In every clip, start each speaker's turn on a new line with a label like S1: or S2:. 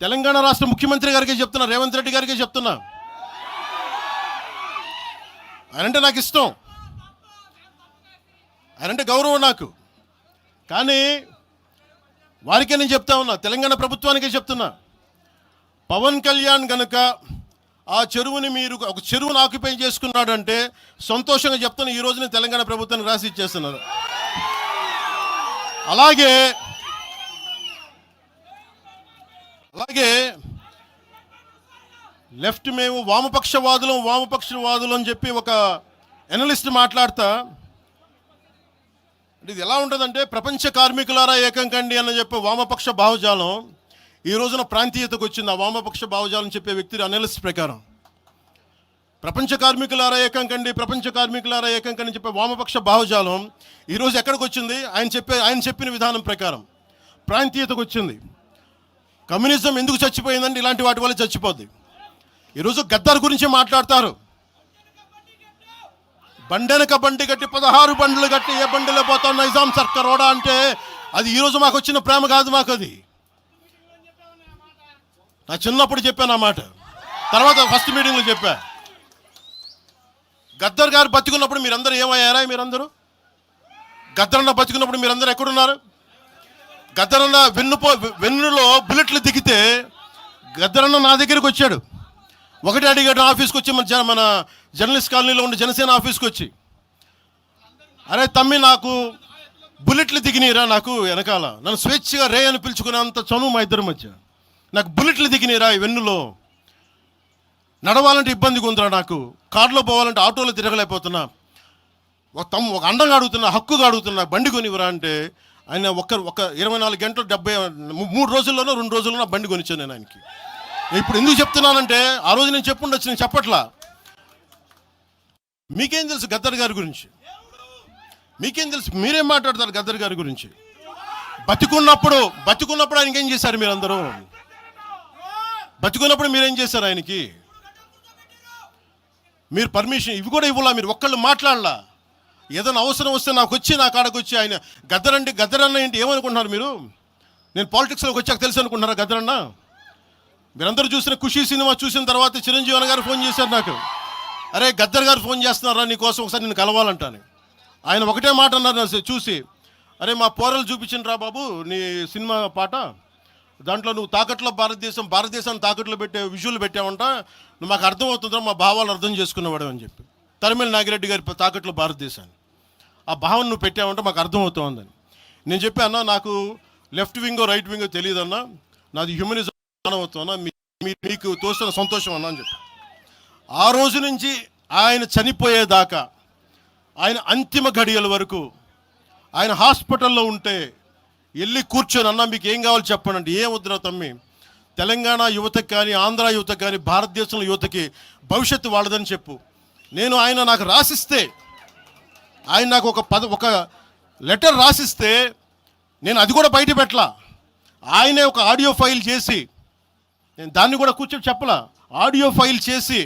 S1: తెలంగాణ రాష్ట్ర ముఖ్యమంత్రి గారికి చెప్తున్నా, రేవంత్ రెడ్డి గారికి చెప్తున్నా, ఆయనంటే నాకు ఇష్టం, ఆయనంటే గౌరవం నాకు. కానీ వారికే నేను చెప్తా ఉన్నా, తెలంగాణ ప్రభుత్వానికే చెప్తున్నా, పవన్ కళ్యాణ్ గనుక ఆ చెరువుని మీరు ఒక చెరువును ఆక్యుపై చేసుకున్నాడంటే సంతోషంగా చెప్తున్నా, ఈ రోజున తెలంగాణ ప్రభుత్వానికి రాసి ఇచ్చేస్తున్నారు. అలాగే లెఫ్ట్ మేము వామపక్షవాదులు అని చెప్పి ఒక ఎనలిస్ట్ మాట్లాడతా, ఇది ఎలా ఉంటుందంటే, ప్రపంచ కార్మికులారా ఏకం కండి అని చెప్పే వామపక్ష భావజాలం ఈ రోజున ప్రాంతీయతకు వచ్చింది. ఆ వామపక్ష భావజాలం చెప్పే వ్యక్తి అనలిస్ట్ ప్రకారం ప్రపంచ కార్మికులారా ఏకం కండి చెప్పే వామపక్ష భావజాలం ఈరోజు ఎక్కడికి వచ్చింది? ఆయన చెప్పిన విధానం ప్రకారం ప్రాంతీయతకు వచ్చింది. కమ్యూనిజం ఎందుకు చచ్చిపోయిందంటే ఇలాంటి వాటి వల్ల చచ్చిపోద్ది. ఈరోజు గద్దర్ గురించి మాట్లాడతారు. బండెనక బండి కట్టి 16 బండ్లు కట్టి ఏ బండిలో పోతాం నైజాం సర్కార్ ఓడా అంటే అది ఈరోజు మాకు వచ్చిన ప్రేమ కాదు. మాకు అది నా చిన్నప్పుడు చెప్పాను ఆ మాట, తర్వాత ఫస్ట్ మీటింగ్లో చెప్పా. గద్దర్ గారు బతికున్నప్పుడు మీరందరూ ఏమయ్యారా? గద్దరన్న బతికున్నప్పుడు మీరందరూ ఎక్కడున్నారు? గద్దరన్న వెన్నులో బుల్లెట్లు దిగితే గద్దరన్న నా దగ్గరికి వచ్చాడు. ఒకటి అడిగాడు ఆఫీస్కి వచ్చి, మన జర్నలిస్ట్ కాలనీలో ఉండే జనసేన ఆఫీస్కి వచ్చి, అరే తమ్మి నాకు బుల్లెట్లు దిగినీరా, నాకు వెనకాల నన్ను స్వేచ్ఛగా రే అని పిలుచుకునేంత చనువు మా ఇద్దరి మధ్య, నాకు బుల్లెట్లు దిగినీరా ఈ వెన్నులో, నడవాలంటే ఇబ్బందిగా ఉందిరా, నాకు కారులో పోవాలంటే ఆటోలో తిరగలేకపోతున్నా, ఒక అండంగా అడుగుతున్నా, హక్కుగా అడుగుతున్నా, బండి కొనివ్వరా అంటే ఆయన ఒక 24 గంటలు 3 రోజుల్లోనో 2 రోజుల్లోనో బండి కొనిచ్చాను నేను ఆయనకి. ఇప్పుడు ఎందుకు చెప్తున్నానంటే ఆ రోజు నేను చెప్పుండొచ్చు, నేను చెప్పట్లా. మీకేం తెలుసు గద్దర్ గారి గురించి? మీకేం తెలుసు? మీరేం మాట్లాడతారు గద్దర్ గారి గురించి? బతికున్నప్పుడు ఆయనకి ఏం చేశారు? మీరందరూ బతికున్నప్పుడు మీరేం చేశారు ఆయనకి? మీరు పర్మిషన్ ఇవి కూడా ఇవ్వాలా? మీరు ఒక్కళ్ళు మాట్లాడలా? ఏదైనా అవసరం వస్తే నా కాడకు వచ్చి ఆయన గద్దరన్న ఏంటి ఏమనుకుంటున్నారు మీరు? నేను పాలిటిక్స్లోకి వచ్చాక తెలుసు అనుకుంటున్నారా గద్దరన్న? మీరందరూ చూసిన ఖుషీ సినిమా చూసిన తర్వాత చిరంజీవి గారు ఫోన్ చేశారు నాకు, అరే గద్దర్ గారు ఫోన్ చేస్తున్నారా నీకోసం, ఒకసారి నేను కలవాలంటాను. ఆయన ఒకటే మాట అన్నారు చూసి, అరే మా పోరలు చూపించిండ్రా బాబు నీ సినిమా పాట, దాంట్లో నువ్వు భారతదేశాన్ని తాకట్లో పెట్టే విజువల్ పెట్టావంట, నువ్వు మాకు అర్థమవుతుందా, మా భావాలు అర్థం చేసుకున్నవాడు అని చెప్పి. తరిమేల నాగిరెడ్డి గారి తాకట్లో భారతదేశాన్ని ఆ భావన నువ్వు పెట్టావంటే మాకు అర్థమవుతుందని నేను చెప్పాను. నాకు లెఫ్ట్ వింగో రైట్ వింగో తెలియదన్నా, నాది హ్యూమనిజం అన్నా, మీకు తోసిన సంతోషం అన్నా అని చెప్పి. ఆ రోజు నుంచి ఆయన చనిపోయేదాకా, ఆయన అంతిమ ఘడియల వరకు ఆయన హాస్పిటల్లో ఉంటే వెళ్ళి కూర్చొని, అన్నా మీకు ఏం కావాలి చెప్పండి అంటే, ఏం వద్దురా తమ్మి, తెలంగాణ యువతకి కానీ ఆంధ్ర యువతకి కానీ భారతదేశంలో యువతకి భవిష్యత్తు వాళ్ళదని చెప్పు. ఆయన నాకు రాసిస్తే, ఆయన నాకు ఒక లెటర్ రాసిస్తే నేను అది కూడా బయట పెట్టలా. ఆయనే ఒక ఆడియో ఫైల్ చేసి, నేను దాన్ని కూడా కూర్చొని చెప్పలా, ఆడియో ఫైల్ చేసి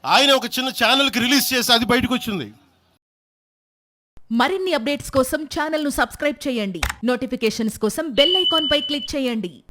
S1: ఆయన ఒక చిన్న ఛానల్కి రిలీజ్ చేసి అది బయటకు వచ్చింది.
S2: మరిన్ని అప్డేట్స్ కోసం ఛానల్ను సబ్స్క్రైబ్ చేయండి. నోటిఫికేషన్స్ కోసం బెల్ ఐకాన్ పై క్లిక్ చేయండి.